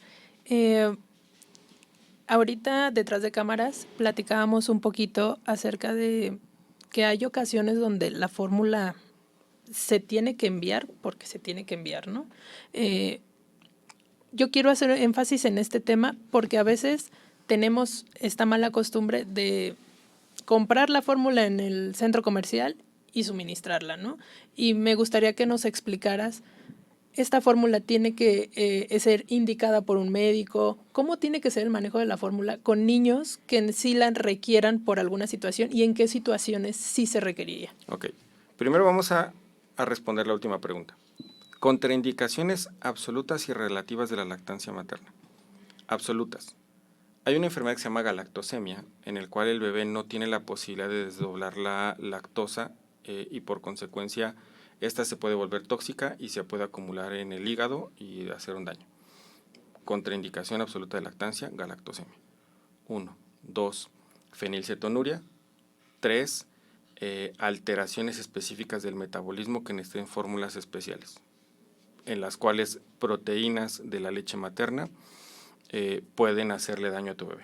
Ahorita, detrás de cámaras, platicábamos un poquito acerca de que hay ocasiones donde la fórmula se tiene que enviar porque se tiene que enviar, ¿no? Yo quiero hacer énfasis en este tema porque a veces tenemos esta mala costumbre de comprar la fórmula en el centro comercial y suministrarla, ¿no? Y me gustaría que nos explicaras esta fórmula tiene que ser indicada por un médico? ¿Cómo tiene que ser el manejo de la fórmula con niños que sí la requieran por alguna situación y en qué situaciones sí se requeriría? Ok, primero vamos a responder la última pregunta. Contraindicaciones absolutas y relativas de la lactancia materna. Absolutas. Hay una enfermedad que se llama galactosemia, en el cual el bebé no tiene la posibilidad de desdoblar la lactosa y por consecuencia esta se puede volver tóxica y se puede acumular en el hígado y hacer un daño. Contraindicación absoluta de lactancia, galactosemia. 1. 2. Fenilcetonuria. 3. Alteraciones específicas del metabolismo que necesiten fórmulas especiales, en las cuales proteínas de la leche materna pueden hacerle daño a tu bebé.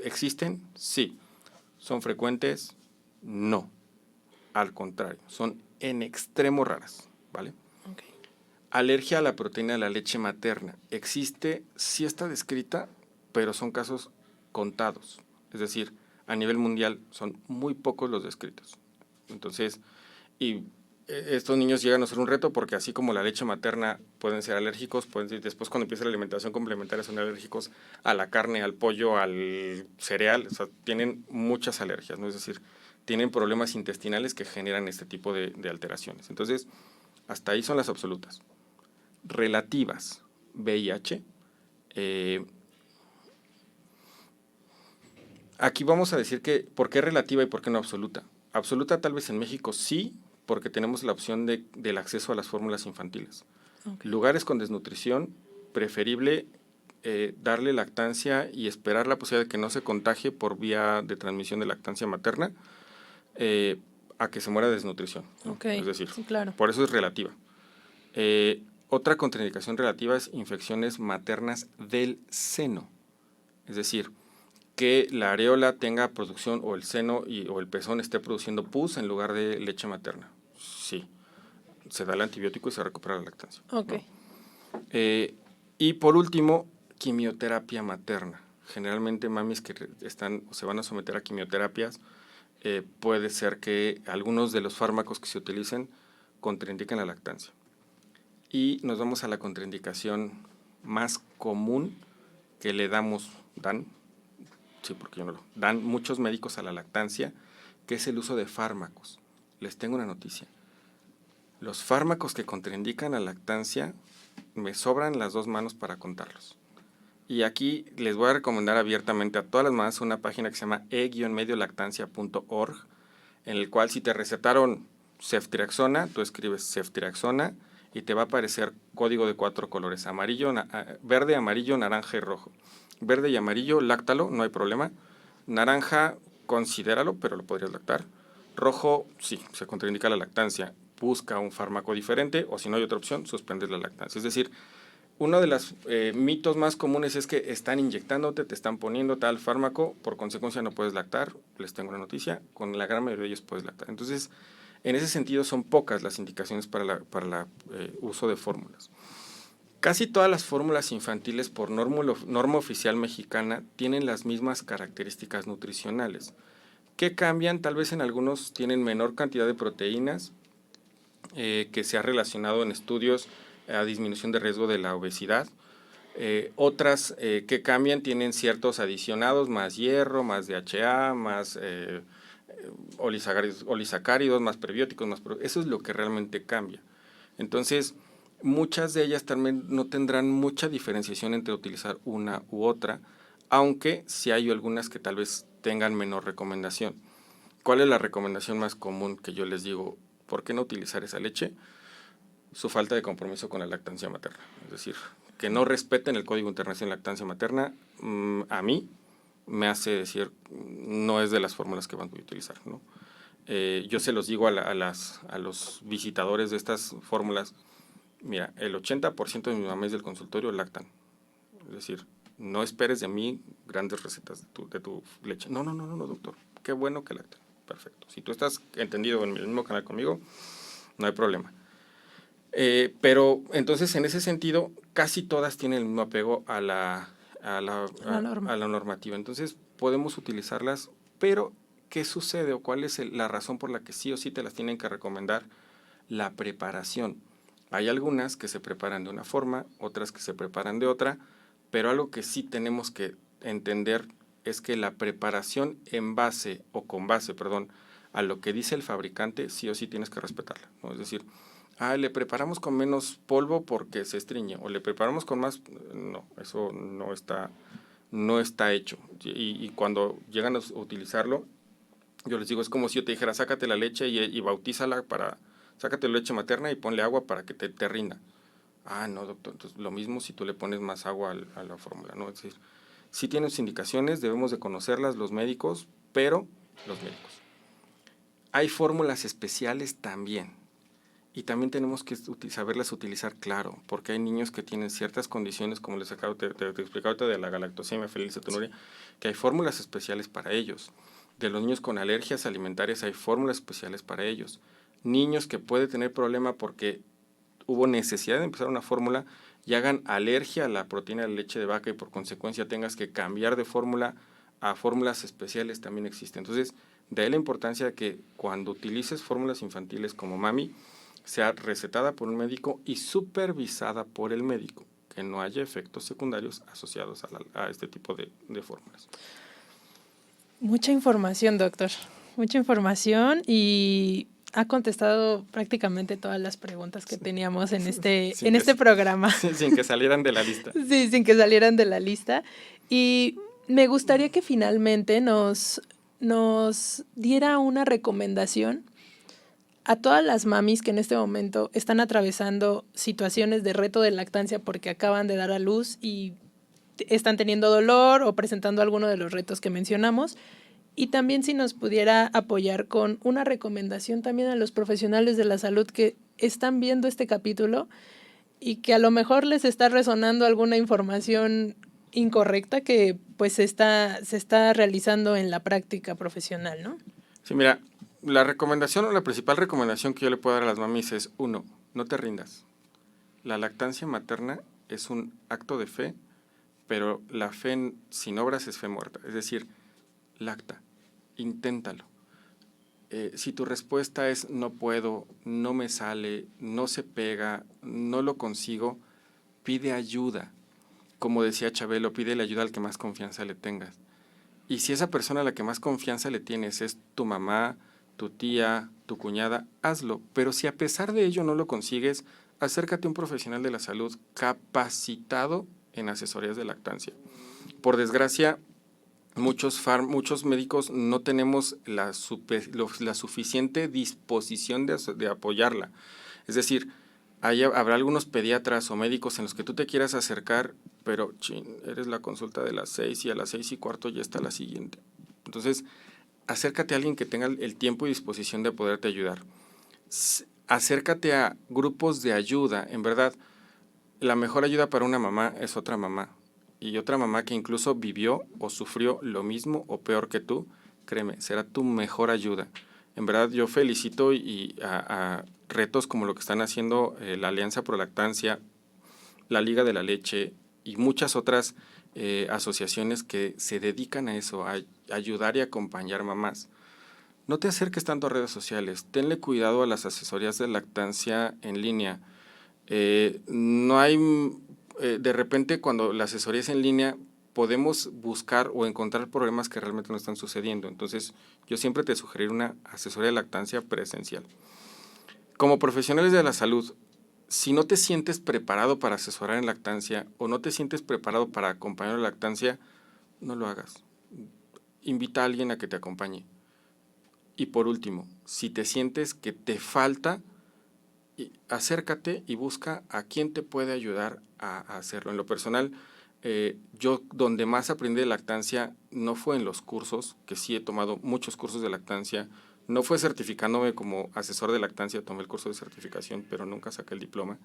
¿Existen? Sí. ¿Son frecuentes? No. Al contrario, son en extremo raras, ¿vale? Okay. Alergia a la proteína de la leche materna. ¿Existe? Sí está descrita, pero son casos contados. Es decir, a nivel mundial son muy pocos los descritos. Entonces, estos niños llegan a ser un reto porque así como la leche materna pueden ser alérgicos, después cuando empieza la alimentación complementaria son alérgicos a la carne, al pollo, al cereal, o sea, tienen muchas alergias, ¿no? Es decir, tienen problemas intestinales que generan este tipo de alteraciones. Entonces, hasta ahí son las absolutas. Relativas, VIH. Aquí vamos a decir que, ¿por qué relativa y por qué no absoluta? Absoluta tal vez en México sí, porque tenemos la opción del acceso a las fórmulas infantiles. Okay. Lugares con desnutrición, preferible darle lactancia y esperar la posibilidad de que no se contagie por vía de transmisión de lactancia materna a que se muera de desnutrición, ¿no? Okay. Es decir, sí, claro. Por eso es relativa. Otra contraindicación relativa es infecciones maternas del seno. Es decir, que la areola tenga producción o el seno o el pezón esté produciendo pus en lugar de leche materna. Sí, se da el antibiótico y se recupera la lactancia. Okay. ¿No? Y por último, quimioterapia materna. Generalmente mamis que se van a someter a quimioterapias, puede ser que algunos de los fármacos que se utilicen contraindiquen la lactancia. Y nos vamos a la contraindicación más común que dan muchos médicos a la lactancia, que es el uso de fármacos. Les tengo una noticia. Los fármacos que contraindican la lactancia, me sobran las dos manos para contarlos. Y aquí les voy a recomendar abiertamente a todas las mamás una página que se llama e-mediolactancia.org, en el cual si te recetaron ceftriaxona, tú escribes ceftriaxona y te va a aparecer código de 4 colores, verde, amarillo, naranja y rojo. Verde y amarillo, láctalo, no hay problema. Naranja, considéralo, pero lo podrías lactar. Rojo, sí, se contraindica la lactancia. Busca un fármaco diferente o si no hay otra opción, suspendes la lactancia. Es decir, uno de los mitos más comunes es que están inyectándote, te están poniendo tal fármaco, por consecuencia no puedes lactar. Les tengo una noticia, con la gran mayoría de ellos puedes lactar. Entonces, en ese sentido son pocas las indicaciones para el uso de fórmulas. Casi todas las fórmulas infantiles por norma oficial mexicana tienen las mismas características nutricionales. ¿Qué cambian? Tal vez en algunos tienen menor cantidad de proteínas, que se ha relacionado en estudios a disminución de riesgo de la obesidad. Otras que cambian tienen ciertos adicionados, más hierro, más DHA, más olisacáridos, más prebióticos, eso es lo que realmente cambia. Entonces, muchas de ellas también no tendrán mucha diferenciación entre utilizar una u otra, aunque sí hay algunas que tal vez tengan menor recomendación. ¿Cuál es la recomendación más común que yo les digo? ¿Por qué no utilizar esa leche? Su falta de compromiso con la lactancia materna. Es decir, que no respeten el Código Internacional de Lactancia Materna, a mí me hace decir, no es de las fórmulas que van a utilizar, ¿no? Yo se los digo a los visitadores de estas fórmulas, mira, el 80% de mis mamás del consultorio lactan. Es decir, no esperes de mí grandes recetas de tu leche. No, doctor, qué bueno que lactan. Perfecto. Si tú estás entendido en el mismo canal conmigo, no hay problema. Pero entonces en ese sentido casi todas tienen el mismo apego a la normativa. Entonces podemos utilizarlas, pero ¿qué sucede o cuál es la razón por la que sí o sí te las tienen que recomendar? La preparación. Hay algunas que se preparan de una forma, otras que se preparan de otra, pero algo que sí tenemos que entender es que la preparación en base, o con base, perdón, a lo que dice el fabricante, sí o sí tienes que respetarla, ¿no? Es decir, le preparamos con menos polvo porque se estriñe, o le preparamos con más, no, eso no está hecho. Y cuando llegan a utilizarlo, yo les digo, es como si yo te dijera, sácate la leche y bautízala sácate la leche materna y ponle agua para que te rinda. No, doctor, entonces lo mismo si tú le pones más agua a la fórmula, ¿no? Es decir, sí tiene sus indicaciones, debemos de conocerlas los médicos, pero los médicos. Hay fórmulas especiales también, y también tenemos que saberlas utilizar, claro, porque hay niños que tienen ciertas condiciones, como les acabo de explicar ahorita de la galactosemia fenilcetonuria, que hay fórmulas especiales para ellos. De los niños con alergias alimentarias hay fórmulas especiales para ellos. Niños que pueden tener problema porque hubo necesidad de empezar una fórmula y hagan alergia a la proteína de leche de vaca y por consecuencia tengas que cambiar de fórmula a fórmulas especiales, también existen. Entonces, de ahí la importancia de que cuando utilices fórmulas infantiles como Mami, sea recetada por un médico y supervisada por el médico, que no haya efectos secundarios asociados a este tipo de fórmulas. Mucha información, doctor. Mucha información y ha contestado prácticamente todas las preguntas que teníamos en este programa. Sin que salieran de la lista. Sí, sin que salieran de la lista. Y me gustaría que finalmente nos diera una recomendación a todas las mamis que en este momento están atravesando situaciones de reto de lactancia porque acaban de dar a luz y están teniendo dolor o presentando alguno de los retos que mencionamos. Y también si nos pudiera apoyar con una recomendación también a los profesionales de la salud que están viendo este capítulo y que a lo mejor les está resonando alguna información incorrecta que pues se está realizando en la práctica profesional, ¿no? Sí, mira, la recomendación o la principal recomendación que yo le puedo dar a las mamis es, 1, no te rindas. La lactancia materna es un acto de fe, pero la fe sin obras es fe muerta. Es decir, lacta, inténtalo. Si tu respuesta es no puedo, no me sale, no se pega, no lo consigo, pide ayuda. Como decía Chabelo, pídele ayuda al que más confianza le tengas. Y si esa persona a la que más confianza le tienes es tu mamá, tu tía, tu cuñada, hazlo. Pero si a pesar de ello no lo consigues, acércate a un profesional de la salud capacitado en asesorías de lactancia. Por desgracia, muchos médicos no tenemos la suficiente disposición de apoyarla. Es decir, habrá algunos pediatras o médicos en los que tú te quieras acercar, pero eres la consulta de las 6 y a las 6:15 ya está la siguiente. Entonces, acércate a alguien que tenga el tiempo y disposición de poderte ayudar. Acércate a grupos de ayuda. En verdad, la mejor ayuda para una mamá es otra mamá. Y otra mamá que incluso vivió o sufrió lo mismo o peor que tú, créeme, será tu mejor ayuda. En verdad, yo felicito a retos como lo que están haciendo la Alianza Pro Lactancia, la Liga de la Leche y muchas otras asociaciones que se dedican a eso, a ayudar y acompañar mamás. No te acerques tanto a redes sociales, tenle cuidado a las asesorías de lactancia en línea. No hay, de repente cuando la asesoría es en línea, podemos buscar o encontrar problemas que realmente no están sucediendo. Entonces, yo siempre te sugeriría una asesoría de lactancia presencial. Como profesionales de la salud, si no te sientes preparado para asesorar en lactancia o no te sientes preparado para acompañar en lactancia, no lo hagas. Invita a alguien a que te acompañe. Y por último, si te sientes que te falta, acércate y busca a quien te puede ayudar a hacerlo. En lo personal, yo donde más aprendí de lactancia no fue en los cursos, que sí he tomado muchos cursos de lactancia, no fue certificándome como asesor de lactancia, tomé el curso de certificación, pero nunca saqué el diploma.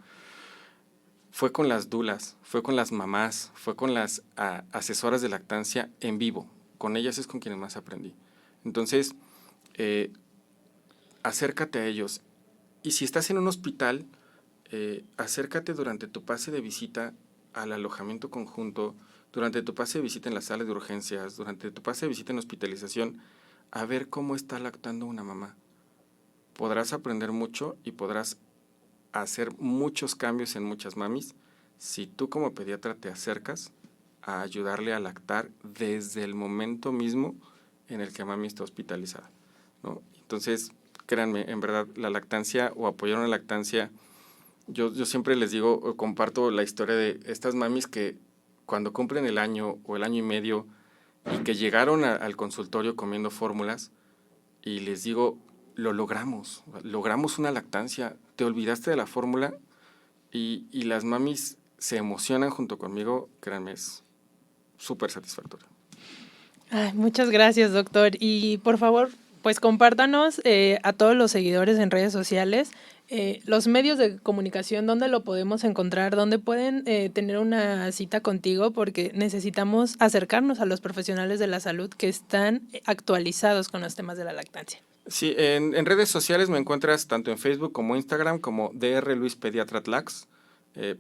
Fue con las dulas, fue con las mamás, fue con las asesoras de lactancia en vivo. Con ellas es con quienes más aprendí. Entonces, acércate a ellos. Y si estás en un hospital, acércate durante tu pase de visita al alojamiento conjunto, durante tu pase de visita en la sala de urgencias, durante tu pase de visita en hospitalización, a ver cómo está lactando una mamá. Podrás aprender mucho y podrás a hacer muchos cambios en muchas mamis si tú como pediatra te acercas a ayudarle a lactar desde el momento mismo en el que mami está hospitalizada, ¿no? Entonces, créanme, en verdad, la lactancia o apoyar una lactancia, yo siempre les digo, o comparto la historia de estas mamis que cuando cumplen el año o el año y medio y que llegaron al consultorio comiendo fórmulas y les digo, lo logramos una lactancia, te olvidaste de la fórmula y las mamis se emocionan junto conmigo, créanme, es súper satisfactorio. Ay, muchas gracias, doctor. Y por favor, pues compártanos a todos los seguidores en redes sociales los medios de comunicación, dónde lo podemos encontrar, dónde pueden tener una cita contigo, porque necesitamos acercarnos a los profesionales de la salud que están actualizados con los temas de la lactancia. Sí, en redes sociales me encuentras tanto en Facebook como Instagram como Dr. Luis Pediatra Tlax.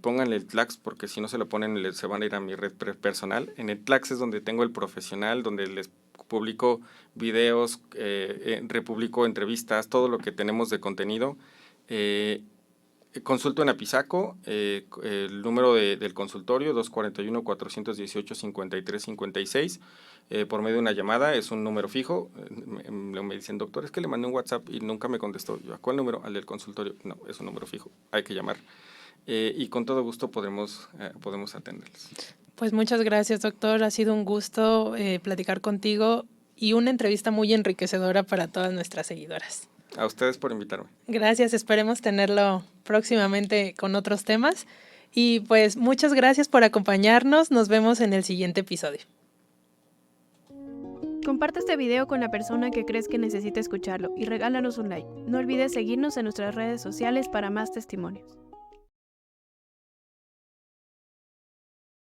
Pónganle el Tlax porque si no se lo ponen se van a ir a mi red personal. En el Tlax es donde tengo el profesional, donde les publico videos, republico entrevistas, todo lo que tenemos de contenido. Consulto en Apizaco, el número del consultorio 241-418-5356, por medio de una llamada, es un número fijo. Me dicen, doctor, es que le mandé un WhatsApp y nunca me contestó. Yo, ¿a cuál número? Al del consultorio. No, es un número fijo, hay que llamar. Y con todo gusto podemos atenderles. Pues muchas gracias, doctor. Ha sido un gusto platicar contigo y una entrevista muy enriquecedora para todas nuestras seguidoras. A ustedes por invitarme. Gracias, esperemos tenerlo próximamente con otros temas. Y pues muchas gracias por acompañarnos. Nos vemos en el siguiente episodio. Comparte este video con la persona que crees que necesita escucharlo y regálanos un like. No olvides seguirnos en nuestras redes sociales para más testimonios.